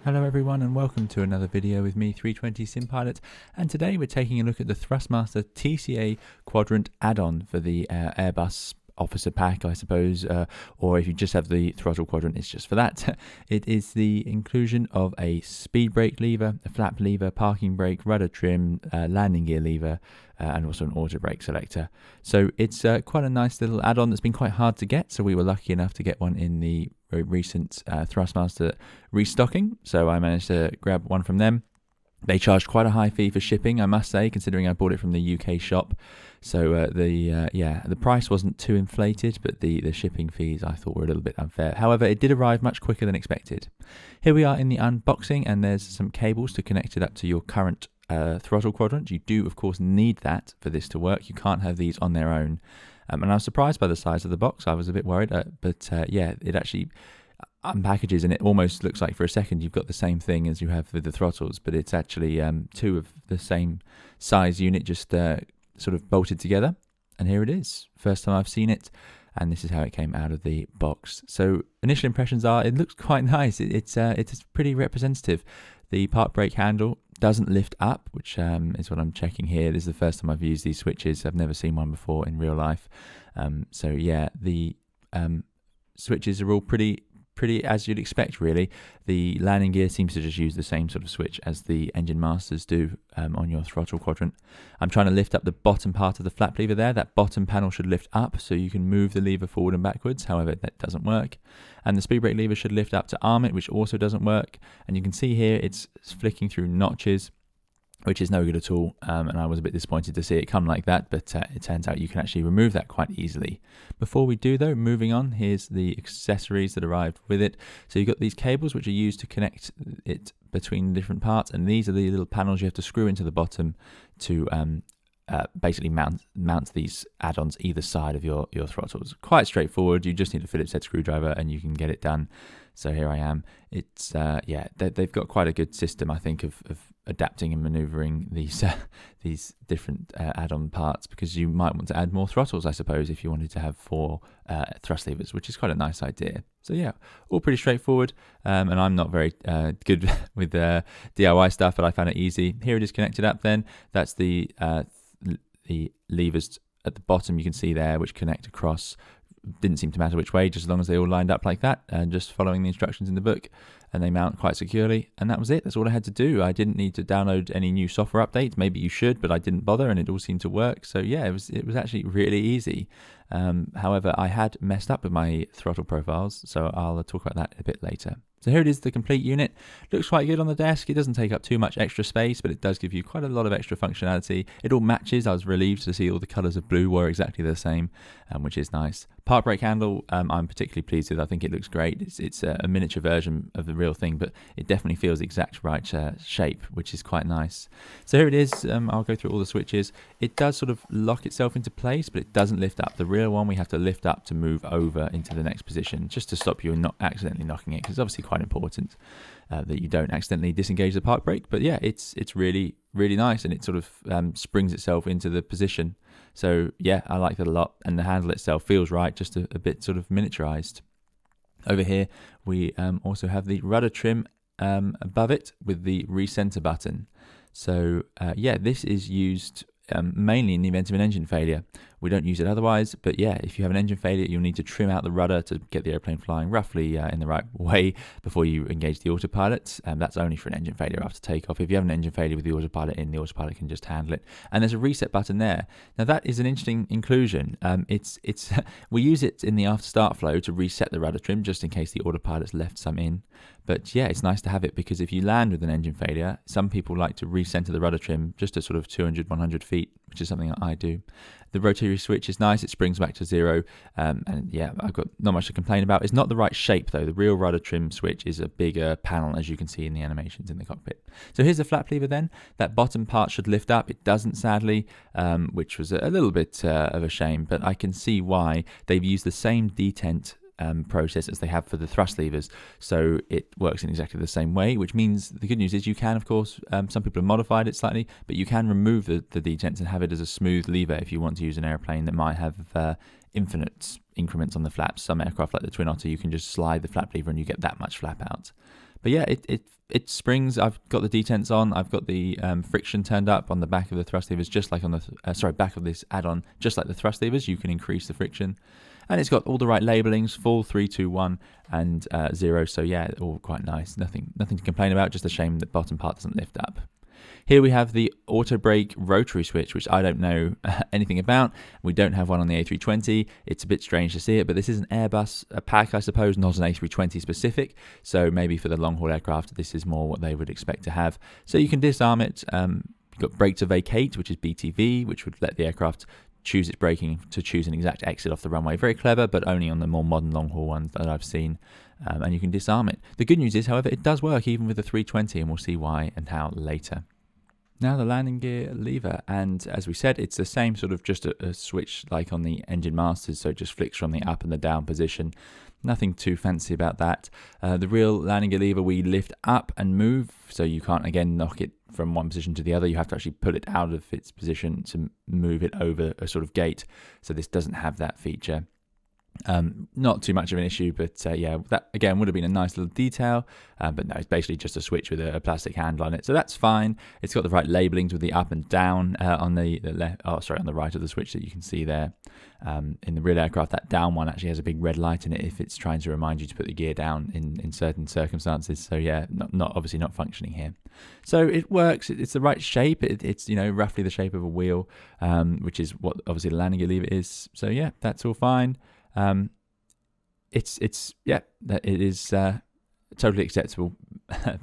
Hello everyone and welcome to another video with me, 320 SimPilot, and today we're taking a look at the Thrustmaster TCA Quadrant add-on for the Airbus officer pack, I suppose, or if you just have the throttle quadrant, it's just for that. It is the inclusion of a speed brake lever, a flap lever, parking brake, rudder trim, landing gear lever, and also an auto brake selector. So it's quite a nice little add-on that's been quite hard to get, so we were lucky enough to get one in the very recent Thrustmaster restocking, so I managed to grab one from them. They charged quite a high fee for shipping, I must say, considering I bought it from the UK shop. So the price wasn't too inflated, but the shipping fees I thought were a little bit unfair. However, it did arrive much quicker than expected. Here we are in the unboxing, and there's some cables to connect it up to your current throttle quadrant. You do, of course, need that for this to work. You can't have these on their own. And I was surprised by the size of the box. I was a bit worried, but it actually unpackages, and it almost looks like for a second you've got the same thing as you have with the throttles, but it's actually two of the same size unit just sort of bolted together. And here it is, first time I've seen it, and this is how it came out of the box. So initial impressions are it looks quite nice. It's pretty representative. The park brake handle doesn't lift up, which is what I'm checking here. This is the first time I've used these switches. I've never seen one before in real life. The switches are all pretty as you'd expect, really. The landing gear seems to just use the same sort of switch as the engine masters do on your throttle quadrant. I'm trying to lift up the bottom part of the flap lever there. That bottom panel should lift up so you can move the lever forward and backwards. However, that doesn't work. And the speed brake lever should lift up to arm it, which also doesn't work. And you can see here it's flicking through notches, which is no good at all, and I was a bit disappointed to see it come like that, but it turns out you can actually remove that quite easily. Before we do though, moving on, here's the accessories that arrived with it. So you've got these cables which are used to connect it between different parts, and these are the little panels you have to screw into the bottom to basically mount these add-ons either side of your throttles. Quite straightforward. You just need a Phillips head screwdriver and you can get it done. So here I am. It's they've got quite a good system, I think, of adapting and maneuvering these different add-on parts, because you might want to add more throttles, I suppose, if you wanted to have 4 thrust levers, which is quite a nice idea. So yeah, all pretty straightforward, and I'm not very good with DIY stuff, but I found it easy. Here it is connected up then. That's the levers at the bottom you can see there, which connect across. Didn't seem to matter which way, just as long as they all lined up like that, and just following the instructions in the book, and they mount quite securely. And that was it. That's all I had to do. I didn't need to download any new software updates. Maybe you should, but I didn't bother, and it all seemed to work. So yeah, it was actually really easy. However, I had messed up with my throttle profiles, so I'll talk about that a bit later. So here it is, the complete unit. Looks quite good on the desk. It doesn't take up too much extra space, but it does give you quite a lot of extra functionality. It all matches. I was relieved to see all the colours of blue were exactly the same, which is nice. Park brake handle, I'm particularly pleased with. I think it looks great. It's a miniature version of the real thing, but it definitely feels the exact right shape, which is quite nice. So here it is. I'll go through all the switches. It does sort of lock itself into place, but it doesn't lift up. The real one we have to lift up to move over into the next position, just to stop you not accidentally knocking it, because it's obviously quite important that you don't accidentally disengage the park brake. But yeah, it's really nice, and it sort of springs itself into the position. So yeah, I like that a lot, and the handle itself feels right, just a bit sort of miniaturized. Over here we also have the rudder trim above it with the recenter button. So this is used mainly in the event of an engine failure. We don't use it otherwise, but yeah, if you have an engine failure, you'll need to trim out the rudder to get the airplane flying roughly in the right way before you engage the autopilot. That's only for an engine failure after takeoff. If you have an engine failure with the autopilot in, the autopilot can just handle it. And there's a reset button there. Now that is an interesting inclusion. We use it in the after start flow to reset the rudder trim, just in case the autopilot's left some in. But yeah, it's nice to have it, because if you land with an engine failure, some people like to recenter the rudder trim just at sort of 200, 100 feet, which is something that I do. The rotary switch is nice. It springs back to 0. And yeah, I've got not much to complain about. It's not the right shape though. The real rudder trim switch is a bigger panel, as you can see in the animations in the cockpit. So here's the flap lever then. That bottom part should lift up. It doesn't, sadly, which was a little bit of a shame, but I can see why. They've used the same detent process as they have for the thrust levers, so it works in exactly the same way, which means the good news is you can, of course, some people have modified it slightly, but you can remove the detents and have it as a smooth lever if you want to use an airplane that might have infinite increments on the flaps. Some aircraft like the Twin Otter, you can just slide the flap lever and you get that much flap out. But yeah, it springs. I've got the detents on. I've got the friction turned up on the back of the thrust levers, just like on the back of this add-on, just like the thrust levers. You can increase the friction, and it's got all the right labelings: full, 3, 2, 1, and 0. So yeah, all quite nice. Nothing to complain about. Just a shame the bottom part doesn't lift up. Here we have the auto brake rotary switch, which I don't know anything about. We don't have one on the A320. It's a bit strange to see it, but this is an Airbus pack, I suppose, not an A320 specific. So maybe for the long haul aircraft, this is more what they would expect to have. So you can disarm it. You've got brake to vacate, which is BTV, which would let the aircraft choose its braking to choose an exact exit off the runway. Very clever, but only on the more modern long haul ones that I've seen. And you can disarm it. The good news is, however, it does work even with the 320, and we'll see why and how later. Now the landing gear lever, and as we said, it's the same sort of just a switch like on the engine masters, so it just flicks from the up and the down position. Nothing too fancy about that. The real landing gear lever we lift up and move, so you can't again knock it from one position to the other. You have to actually pull it out of its position to move it over a sort of gate, so this doesn't have that feature. Not too much of an issue, but yeah, that again would have been a nice little detail, but no, it's basically just a switch with a plastic handle on it, so that's fine. It's got the right labelings with the up and down on the left, on the right of the switch that you can see there. In the real aircraft, that down one actually has a big red light in it if it's trying to remind you to put the gear down in certain circumstances. So yeah, obviously not functioning here. So it works. It's the right shape. It's roughly the shape of a wheel, which is what obviously the landing gear lever is. So yeah, that's all fine. It is totally acceptable,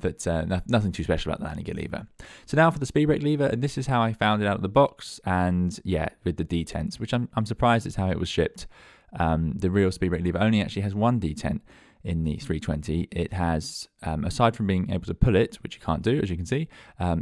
but nothing too special about the landing gear lever. So now for the speed brake lever, and this is how I found it out of the box, and yeah, with the detents, which I'm surprised it's how it was shipped. The real speed brake lever only actually has one detent in the 320. It has, aside from being able to pull it, which you can't do, as you can see,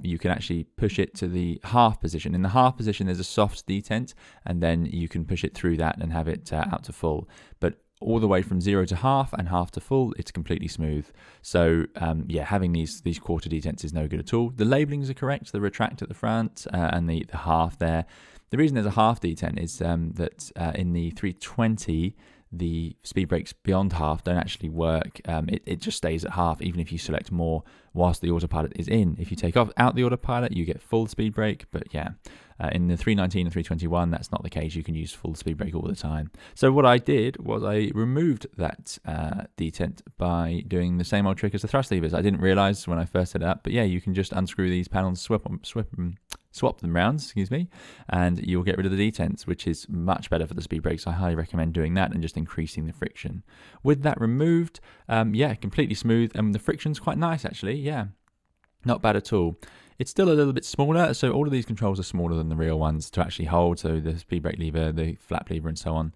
you can actually push it to the half position. In the half position, there's a soft detent, and then you can push it through that and have it out to full. But all the way from 0 to half and half to full, it's completely smooth. So yeah, having these quarter detents is no good at all. The labelings are correct, the retract at the front and the half there. The reason there's a half detent is that in the 320, the speed brakes beyond half don't actually work. It just stays at half even if you select more whilst the autopilot is in. If you take out the autopilot, you get full speed brake, but yeah, in the 319 and 321 that's not the case. You can use full speed brake all the time. So what I did was I removed that detent by doing the same old trick as the thrust levers. I didn't realize when I first set it up, but yeah, you can just unscrew these panels, swap them round, and you'll get rid of the detents, which is much better for the speed brakes. I highly recommend doing that and just increasing the friction. With that removed, yeah, completely smooth, and the friction's quite nice actually. Yeah, not bad at all. It's still a little bit smaller, so all of these controls are smaller than the real ones to actually hold, so the speed brake lever, the flap lever and so on.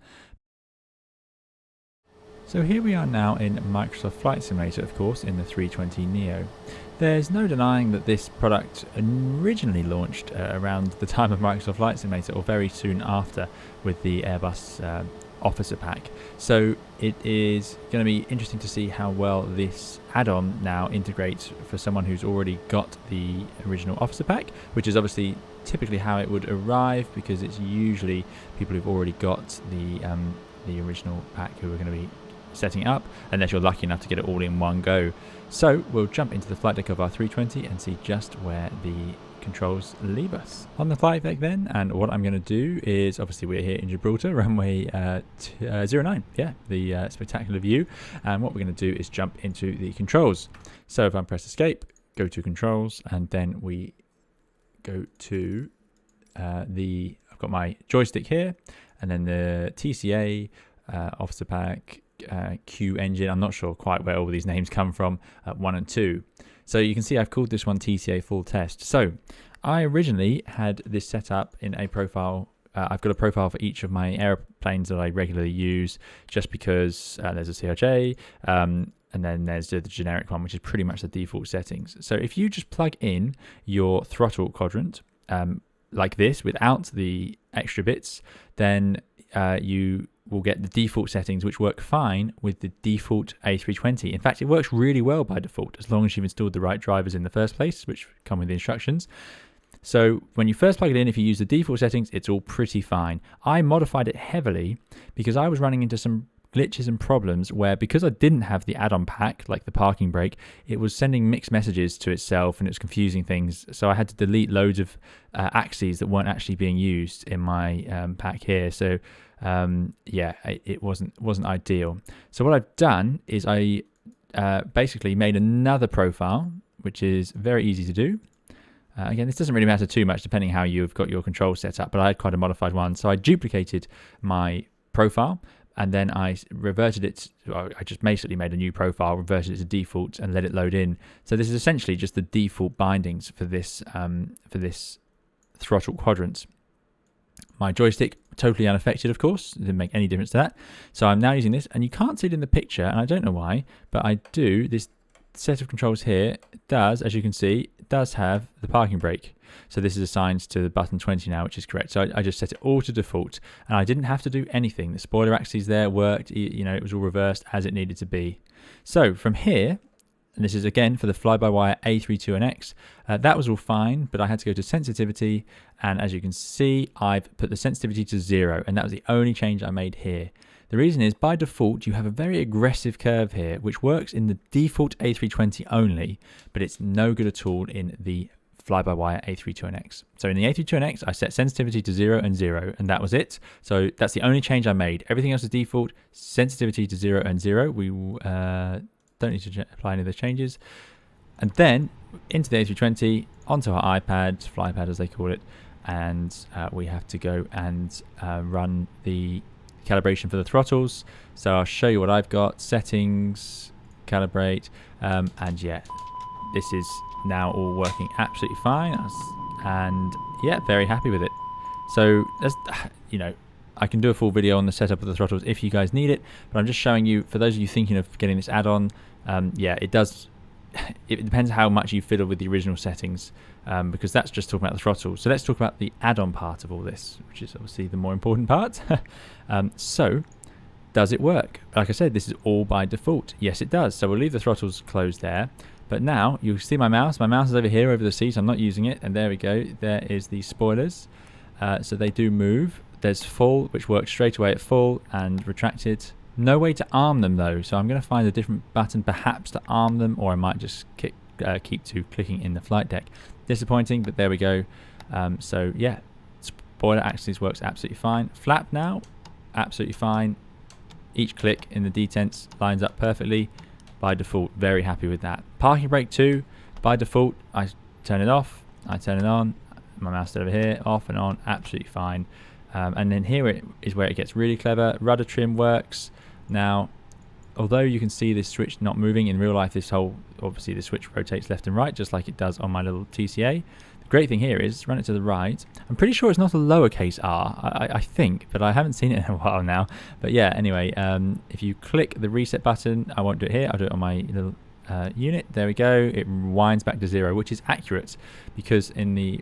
So here we are now in Microsoft Flight Simulator, of course, in the 320neo. There's no denying that this product originally launched around the time of Microsoft Flight Simulator, or very soon after, with the Airbus Officer Pack. So it is going to be interesting to see how well this add-on now integrates for someone who's already got the original Officer Pack, which is obviously typically how it would arrive, because it's usually people who've already got the original pack who are going to be setting it up, unless you're lucky enough to get it all in one go. So we'll jump into the flight deck of our 320 and see just where the controls leave us. On the flight deck then, and what I'm going to do is, obviously we're here in Gibraltar, runway 09, yeah, the spectacular view, and what we're going to do is jump into the controls. So if I press escape, go to controls, and then we go to I've got my joystick here, and then the TCA, Officer Pack, Q engine. I'm not sure quite where all these names come from, 1 and 2. So you can see I've called this one TCA full test. So I originally had this set up in a profile. I've got a profile for each of my airplanes that I regularly use, just because there's a CRJ, and then there's the generic one, which is pretty much the default settings. So if you just plug in your throttle quadrant like this without the extra bits, then you will get the default settings, which work fine with the default A320. In fact, it works really well by default, as long as you've installed the right drivers in the first place, which come with the instructions. So when you first plug it in, if you use the default settings, it's all pretty fine. I modified it heavily because I was running into some glitches and problems where, because I didn't have the add-on pack, like the parking brake, it was sending mixed messages to itself and it was confusing things. So I had to delete loads of axes that weren't actually being used in my pack here. So yeah, it wasn't ideal. So what I've done is I basically made another profile, which is very easy to do. Again, this doesn't really matter too much depending how you've got your control set up, but I had quite a modified one. So I duplicated my profile and then I reverted it. I just basically made a new profile, reverted it to default and let it load in. So this is essentially just the default bindings for this throttle quadrant. My joystick, totally unaffected, of course. It didn't make any difference to that. So I'm now using this, and you can't see it in the picture, and I don't know why, but I do. This set of controls here does, as you can see, does have the parking brake. So this is assigned to button 20 now, which is correct. So I just set it all to default, and I didn't have to do anything. The spoiler axes there worked. You know, it was all reversed as it needed to be. So from here, and this is again for the fly-by-wire A32NX, that was all fine, but I had to go to sensitivity, and as you can see, I've put the sensitivity to 0, and that was the only change I made here. The reason is, by default, you have a very aggressive curve here, which works in the default A320 only, but it's no good at all in the fly-by-wire A32NX. So in the A32NX, I set sensitivity to 0 and 0, and that was it. So that's the only change I made. Everything else is default, sensitivity to 0 and 0. We don't need to apply any of those changes. And then into the A320, onto our iPad, flypad as they call it, and we have to go and run the calibration for the throttles. So I'll show you what I've got. Settings, calibrate, and yeah, this is now all working absolutely fine, and yeah, very happy with it. So that's, you know, I can do a full video on the setup of the throttles if you guys need it, but I'm just showing you, for those of you thinking of getting this add-on, yeah, it depends how much you fiddle with the original settings, because that's just talking about the throttle. So let's talk about the add-on part of all this, which is obviously the more important part. So does it work? Like I said, this is all by default. Yes, it does. So we'll leave the throttles closed there. But now you'll see my mouse. My mouse is over here over the seat. I'm not using it. And there we go. There is the spoilers. So they do move. There's full, which works straight away at full, and retracted. No way to arm them though. So I'm going to find a different button perhaps to arm them, or I might just keep to clicking in the flight deck. Disappointing, but there we go. So yeah, spoiler axis works absolutely fine. Flap now, absolutely fine. Each click in the detents lines up perfectly. By default, very happy with that. Parking brake too, by default, I turn it off, I turn it on, my mouse is over here, off and on, absolutely fine. And then here is where it gets really clever. Rudder trim works. Now, although you can see this switch not moving in real life, obviously the switch rotates left and right, just like it does on my little TCA. The great thing here is, run it to the right. I'm pretty sure it's not a lowercase r, I think, but I haven't seen it in a while now. But yeah, anyway, if you click the reset button, I won't do it here, I'll do it on my little unit. There we go. It winds back to 0, which is accurate, because in the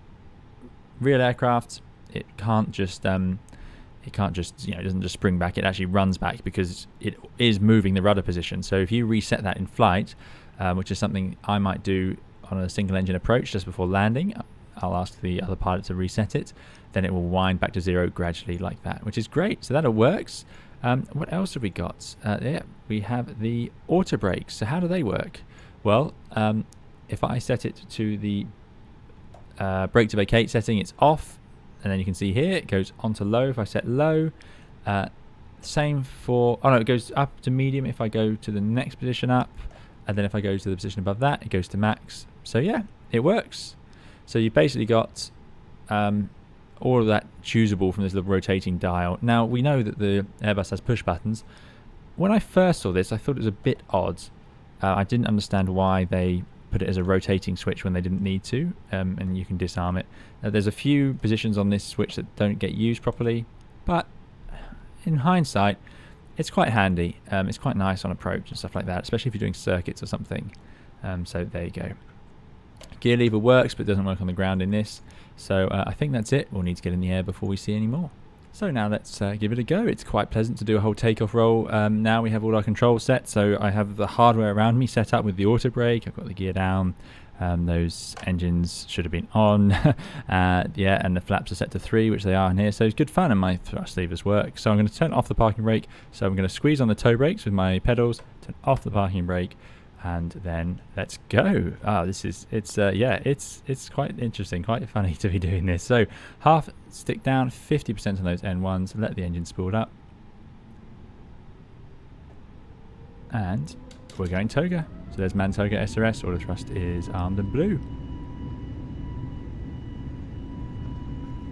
real aircraft, it can't just it doesn't just spring back. It actually runs back because it is moving the rudder position. So if you reset that in flight, which is something I might do on a single engine approach just before landing, I'll ask the other pilot to reset it, then it will wind back to 0 gradually like that, which is great. So that all works. What else have we got? Yeah, we have the auto brakes. So how do they work? Well, if I set it to the brake to vacate setting, it's off, and then you can see here it goes onto low. If I set low, same for, oh no, it goes up to medium if I go to the next position up, and then if I go to the position above that, it goes to max. So yeah, it works. So you've basically got all of that choosable from this little rotating dial. Now we know that the Airbus has push buttons. When I first saw this, I thought it was a bit odd. I didn't understand why they put it as a rotating switch when they didn't need to, and you can disarm it. There's a few positions on this switch that don't get used properly, but in hindsight, it's quite handy. It's quite nice on approach and stuff like that, especially if you're doing circuits or something. So there you go. Gear lever works, but doesn't work on the ground in this. So I think that's it. We'll need to get in the air before we see any more. So now let's give it a go. It's quite pleasant to do a whole takeoff roll. Now we have all our controls set. So I have the hardware around me set up with the auto brake. I've got the gear down. Those engines should have been on. Yeah, and the flaps are set to 3, which they are in here. So it's good fun, and my thrust levers work. So I'm going to turn off the parking brake. So I'm going to squeeze on the toe brakes with my pedals, turn off the parking brake, and then let's go. It's quite interesting, quite funny to be doing this. So half stick down, 50% on those N1s, let the engine spool up. And we're going toga. So there's MAN toga SRS, auto thrust is armed and blue.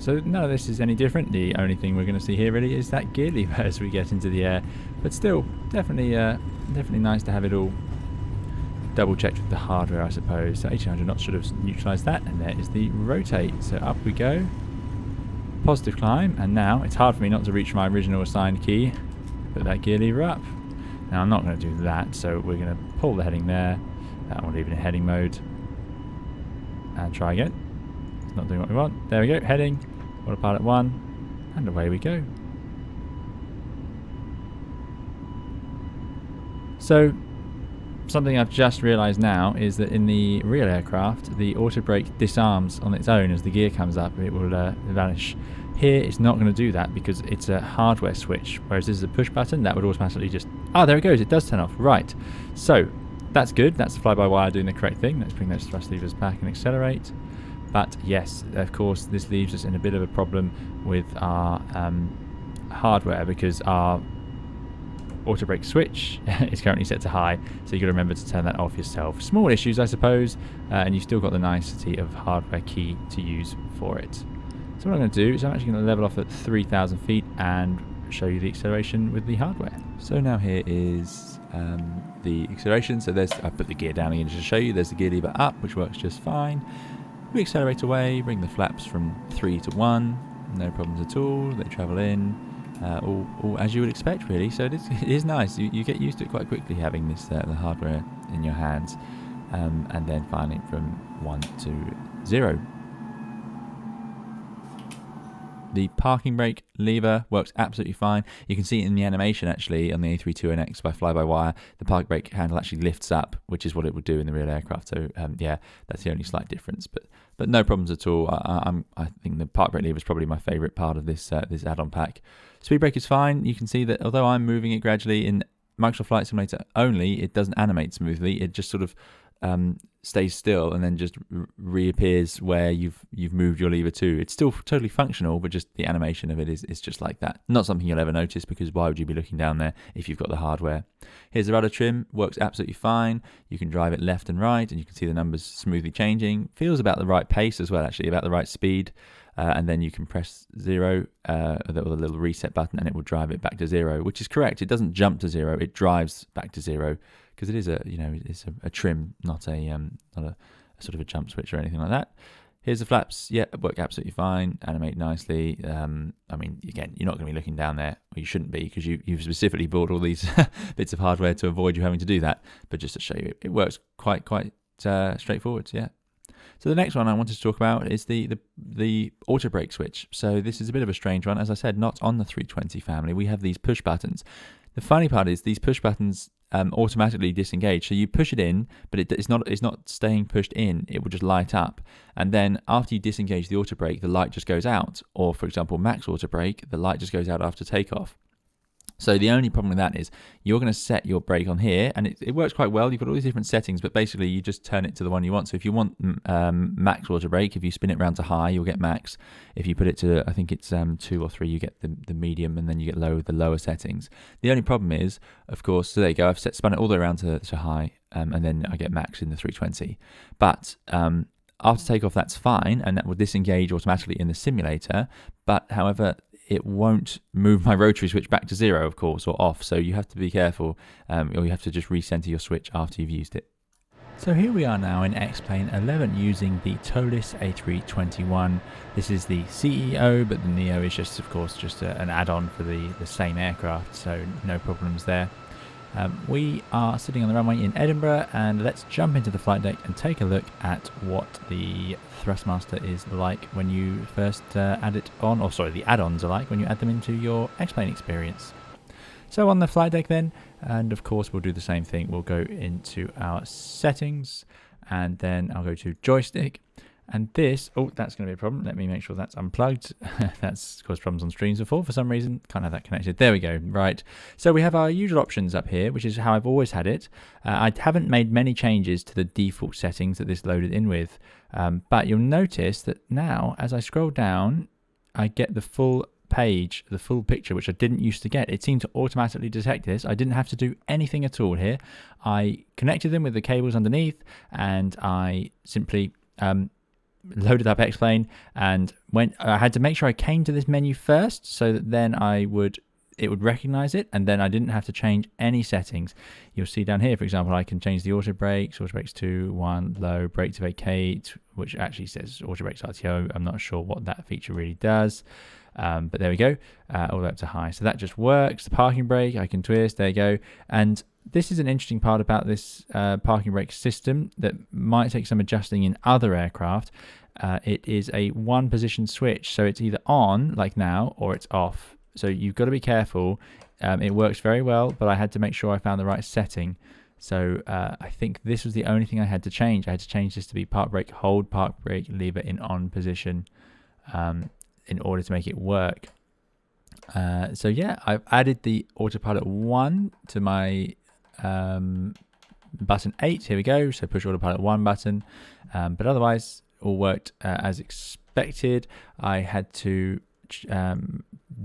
So none of this is any different. The only thing we're going to see here really is that gear lever as we get into the air. But still, definitely nice to have it all double checked with the hardware, I suppose. So 1800 knots should have neutralized that, and there is the rotate. So up we go. Positive climb, and now it's hard for me not to reach my original assigned key. Put that gear lever up. Now I'm not going to do that, so we're going to pull the heading there. That one leave it in heading mode. And try again. It's not doing what we want. There we go, heading. Autopilot 1. And away we go. So, something I've just realised now is that in the real aircraft, the auto brake disarms on its own as the gear comes up. It will vanish. Here, it's not going to do that because it's a hardware switch, whereas this is a push button that would automatically just... Ah, there it goes. It does turn off. Right. So, that's good. That's the fly-by-wire doing the correct thing. Let's bring those thrust levers back and accelerate. But yes, of course, this leaves us in a bit of a problem with our hardware because our auto brake switch is currently set to high, so you've got to remember to turn that off yourself. Small issues, I suppose, and you've still got the nicety of hardware key to use for it. So what I'm going to do is I'm actually going to level off at 3,000 feet and show you the acceleration with the hardware. So now here is the acceleration. So there's, I put the gear down again just to show you. There's the gear lever up, which works just fine. We accelerate away, bring the flaps from 3 to 1, no problems at all. They travel in, all as you would expect, really. So it is nice. You get used to it quite quickly having this the hardware in your hands, and then finally from 1 to 0. The parking brake lever works absolutely fine. You can see it in the animation actually on the A320nx by fly-by-wire. The park brake handle actually lifts up, which is what it would do in the real aircraft. So yeah, that's the only slight difference. But no problems at all. I think the park brake lever is probably my favourite part of this this add-on pack. Speed brake is fine. You can see that although I'm moving it gradually in Microsoft Flight Simulator only, it doesn't animate smoothly. It just sort of stays still and then just reappears where you've moved your lever to. It's still totally functional, but just the animation of it is just like that. Not something you'll ever notice because why would you be looking down there if you've got the hardware? Here's the rudder trim, works absolutely fine. You can drive it left and right and you can see the numbers smoothly changing. Feels about the right pace as well, actually, about the right speed. And then you can press 0 with a little reset button and it will drive it back to 0, which is correct. It doesn't jump to 0, it drives back to 0. Because it is it's a trim, not a sort of a jump switch or anything like that. Here's the flaps. Yeah, work absolutely fine. Animate nicely. I mean, again, you're not going to be looking down there, or you shouldn't be, because you've specifically bought all these bits of hardware to avoid you having to do that. But just to show you, it works quite straightforward. Yeah. So the next one I wanted to talk about is the auto brake switch. So this is a bit of a strange one. As I said, not on the 320 family. We have these push buttons. The funny part is these push buttons automatically disengage. So you push it in, but it's not staying pushed in. It will just light up. And then after you disengage the auto brake, the light just goes out. Or for example, max auto brake, the light just goes out after takeoff. So the only problem with that is you're going to set your brake on here, and it works quite well. You've got all these different settings, but basically you just turn it to the one you want. So if you want max auto brake, if you spin it round to high, you'll get max. If you put it to, I think it's 2 or 3, you get the medium, and then you get the lower settings. The only problem is, of course, so there you go. I've spun it all the way around to high, and then I get max in the 320. But after takeoff, that's fine, and that will disengage automatically in the simulator. But however, it won't move my rotary switch back to 0, of course, or off. So you have to be careful, or you have to just recenter your switch after you've used it. So here we are now in XPlane 11 using the Toliss A321. This is the CEO, but the Neo is just, of course, just an add-on for the same aircraft. So no problems there. We are sitting on the runway in Edinburgh, and let's jump into the flight deck and take a look at what the Thrustmaster is like when you first add it on, or sorry, the add-ons are like when you add them into your XPlane experience. So on the flight deck then, and of course we'll do the same thing. We'll go into our settings, and then I'll go to joystick. And this, oh, that's going to be a problem. Let me make sure that's unplugged. That's caused problems on streams before for some reason. Can't have that connected. There we go. Right. So we have our usual options up here, which is how I've always had it. I haven't made many changes to the default settings that this loaded in with. But you'll notice that now, as I scroll down, I get the full page, the full picture, which I didn't used to get. It seemed to automatically detect this. I didn't have to do anything at all here. I connected them with the cables underneath, and I simply loaded up XPlane, and I had to make sure I came to this menu first so that then it would recognize it, and then I didn't have to change any settings. You'll see down here, for example, I can change the auto brakes 2, 1, low, brake to vacate, which actually says auto brakes RTO. I'm not sure what that feature really does. But there we go, all the way up to high. So that just works. The parking brake, I can twist, there you go. And this is an interesting part about this parking brake system that might take some adjusting in other aircraft. It is a one position switch, so it's either on, like now, or it's off. So you've got to be careful. It works very well, but I had to make sure I found the right setting. So I think this was the only thing I had to change. I had to change this to be park brake, hold park brake lever in on position in order to make it work. So yeah, I've added the autopilot 1 to my button 8. Here we go. So push autopilot 1 button. But otherwise, all worked as expected. I had to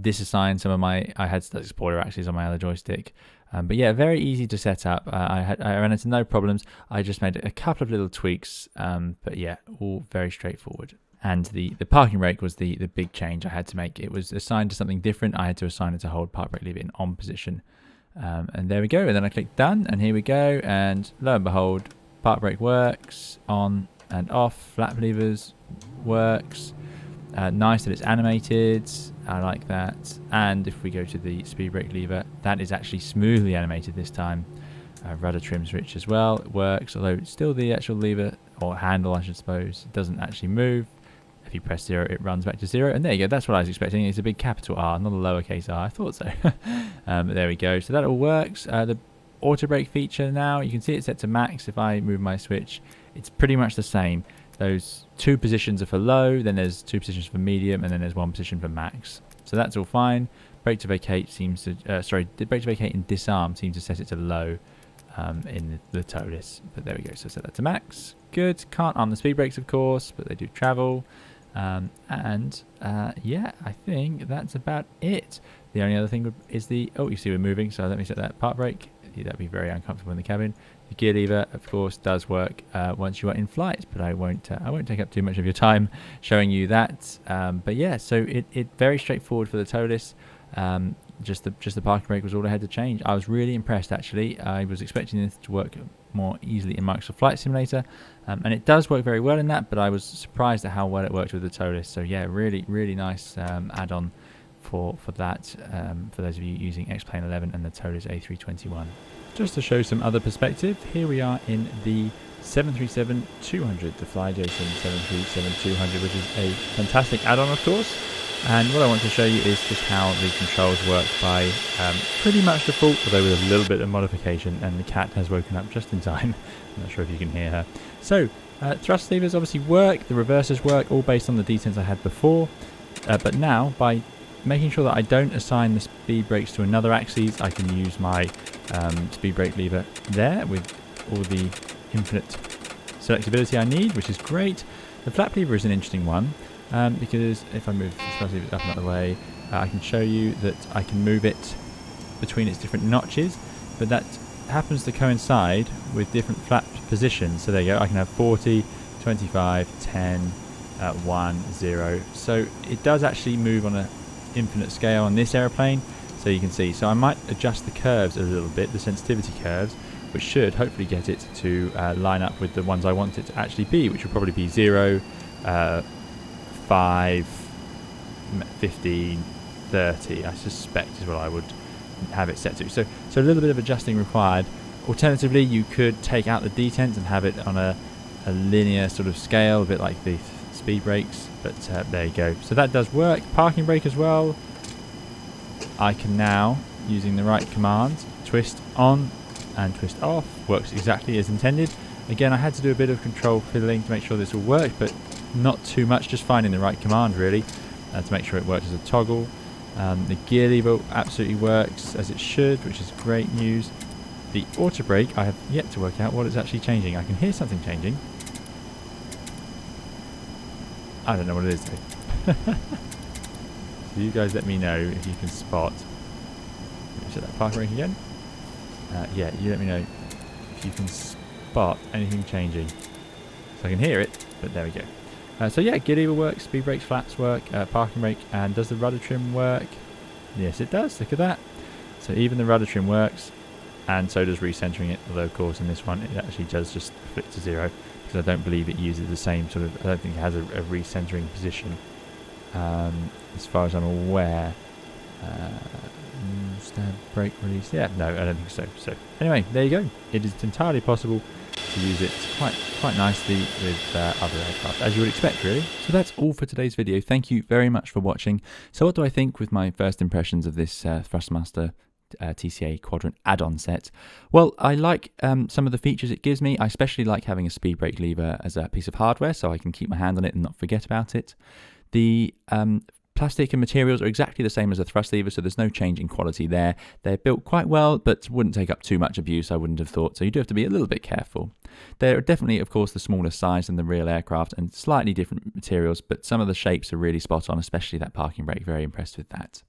disassign some of I had spoiler axes on my other joystick. But yeah, very easy to set up. I ran into no problems. I just made a couple of little tweaks. But yeah, all very straightforward. And the parking brake was the big change I had to make. It was assigned to something different. I had to assign it to hold park brake lever in on position. And there we go. And then I clicked done, and here we go. And lo and behold, park brake works, on and off. Flap levers works. Nice that it's animated. I like that. And if we go to the speed brake lever, that is actually smoothly animated this time. Rudder trim switch as well, it works, although still the actual lever, or handle I should suppose, doesn't actually move. If you press 0, it runs back to 0, and there you go. That's what I was expecting. It's a big capital R, not a lowercase r. I thought so. But there we go. So that all works. The auto brake feature now, you can see it's set to max. If I move my switch, it's pretty much the same. Those 2 positions are for low, then there's 2 positions for medium, and then there's 1 position for max. So that's all fine. Brake to vacate seems to, brake to vacate and disarm seems to set it to low in the Toliss. But there we go. So set that to max. Good. Can't arm the speed brakes, of course, but they do travel. Yeah, I think that's about it. The only other thing is you see we're moving, so let me set that park brake. That'd be very uncomfortable in the cabin. The gear lever, of course, does work once you are in flight, but I won't take up too much of your time showing you that. But yeah, so it very straightforward for the Toliss. Just the parking brake was all I had to change. I was really impressed, actually. I was expecting this to work more easily in Microsoft Flight Simulator, and it does work very well in that, but I was surprised at how well it worked with the Toliss. So yeah, really, really nice add-on for that, for those of you using XPlane 11 and the Toliss A321. Just to show some other perspective, here we are in the 737-200, the FlyJason 737-200, which is a fantastic add-on, of course. And what I want to show you is just how the controls work by pretty much default, although with a little bit of modification, and the cat has woken up just in time. I'm not sure if you can hear her. So, thrust levers obviously work, the reversers work, all based on the details I had before. But now, by making sure that I don't assign the speed brakes to another axis, I can use my speed brake lever there with all the infinite selectability I need, which is great. The flap lever is an interesting one. Because if I move the thrust lever up and out of the way, I can show you that I can move it between its different notches, but that happens to coincide with different flap positions. So there you go, I can have 40, 25, 10, 1, 0. So it does actually move on an infinite scale on this aeroplane, so you can see. So I might adjust the curves a little bit, the sensitivity curves, which should hopefully get it to line up with the ones I want it to actually be, which will probably be 0, 5, 15, 30, I suspect is what I would have it set to. So a little bit of adjusting required. Alternatively, you could take out the detents and have it on a linear sort of scale, a bit like the speed brakes, but there you go. So that does work. Parking brake as well. I can now, using the right commands, twist on and twist off. Works exactly as intended. Again, I had to do a bit of control fiddling to make sure this all worked, but not too much, just finding the right command really to make sure it works as a toggle. The gear lever absolutely works as it should, which is great news. The auto brake, I have yet to work out what it's actually changing. I can hear something changing. I don't know what it is though. So you guys let me know if you can spot. Let me set that park brake again. Yeah, you let me know if you can spot anything changing. So I can hear it, but there we go. So yeah, gear lever works, speed brakes, flaps work, parking brake, and does the rudder trim work? Yes, it does. Look at that. So even the rudder trim works, and so does recentering it. Although, of course, in this one, it actually does just flip to 0, because I don't believe it uses the same sort of. I don't think it has a recentering position, as far as I'm aware. Stand brake release. Yeah, no, I don't think so. So anyway, there you go. It is entirely possible to use it quite nicely with other aircraft, as you would expect, really. So that's all for today's video. Thank you very much for watching. So what do I think with my first impressions of this Thrustmaster TCA Quadrant add-on set? Well, I like some of the features it gives me. I especially like having a speed brake lever as a piece of hardware, so I can keep my hand on it and not forget about it. The plastic and materials are exactly the same as a thrust lever, so there's no change in quality there. They're built quite well, but wouldn't take up too much abuse, I wouldn't have thought, so you do have to be a little bit careful. They're definitely, of course, the smaller size than the real aircraft and slightly different materials, but some of the shapes are really spot on, especially that parking brake. Very impressed with that.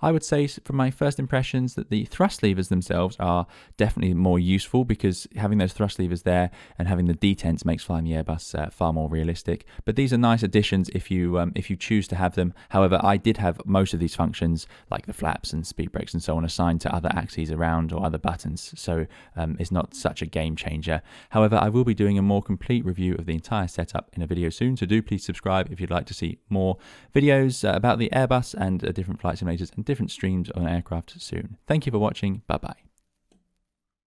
I would say from my first impressions that the thrust levers themselves are definitely more useful, because having those thrust levers there and having the detents makes flying the Airbus far more realistic. But these are nice additions if you choose to have them. However, I did have most of these functions, like the flaps and speed brakes and so on, assigned to other axes around or other buttons, so it's not such a game changer. However, I will be doing a more complete review of the entire setup in a video soon, so do please subscribe if you'd like to see more videos about the Airbus and different flight simulators and different streams on aircraft soon. Thank you for watching. Bye bye.